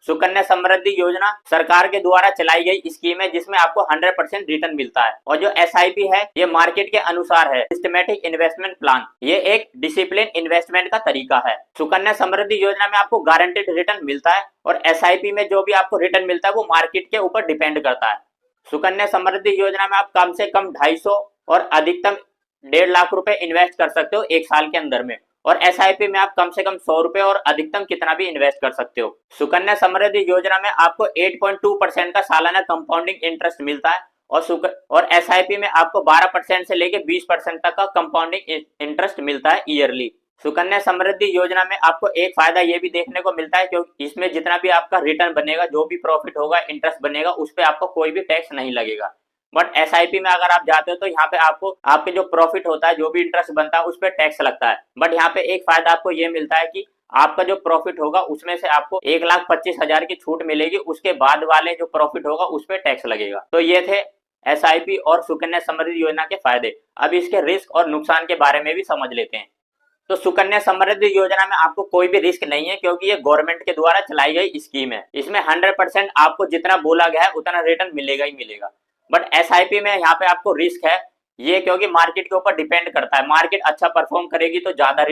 सुकन्या समृद्धि योजना सरकार के द्वारा चलाई गई स्कीम है जिसमें आपको 100% रिटर्न मिलता है। और जो एसआईपी है ये मार्केट के अनुसार है, सिस्टमेटिक इन्वेस्टमेंट प्लान। ये एक डिसिप्लिन इन्वेस्टमेंट का तरीका है। सुकन्या समृद्धि योजना में आपको गारंटेड रिटर्न मिलता है और एसआईपी में जो भी आपको रिटर्न मिलता है वो मार्केट के ऊपर डिपेंड करता है। सुकन्या समृद्धि योजना में आप कम से कम 250 और अधिकतम 1.5 लाख रुपए इन्वेस्ट कर सकते हो एक साल के अंदर में। और एसआईपी में आप कम से कम 100 रुपए और अधिकतम कितना भी इन्वेस्ट कर सकते हो। सुकन्या समृद्धि योजना में आपको 8.2% का सालाना कंपाउंडिंग इंटरेस्ट मिलता है और एसआईपी में आपको 12% से लेके 20% तक का कंपाउंडिंग इंटरेस्ट मिलता है ईयरली। सुकन्या समृद्धि योजना में आपको एक फायदा ये भी देखने को मिलता है क्योंकि इसमें जितना भी आपका रिटर्न बनेगा, जो भी प्रॉफिट होगा, इंटरेस्ट बनेगा, उस पर आपको कोई भी टैक्स नहीं लगेगा। बट एसआईपी में अगर आप जाते हो तो यहाँ पे आपको आपके जो प्रॉफिट होता है, जो भी इंटरेस्ट बनता है, उस पर टैक्स लगता है। बट यहाँ पे एक फायदा आपको ये मिलता है कि आपका जो प्रॉफिट होगा उसमें से आपको 1,25,000 की छूट मिलेगी, उसके बाद वाले जो प्रॉफिट होगा उस पर टैक्स लगेगा। तो ये थे एसआईपी और सुकन्या समृद्धि योजना के फायदे। अब इसके रिस्क और नुकसान के बारे में भी समझ लेते हैं। तो सुकन्या समृद्धि योजना में आपको कोई भी रिस्क नहीं है क्योंकि ये गवर्नमेंट के द्वारा चलाई गई स्कीम है। इसमें 100% आपको जितना बोला गया है उतना रिटर्न मिलेगा ही मिलेगा। बट एसआईपी में यहाँ पे आपको रिस्क है ये, क्योंकि मार्केट के ऊपर डिपेंड करता है। मार्केट अच्छा परफॉर्म करेगी तो ज्यादा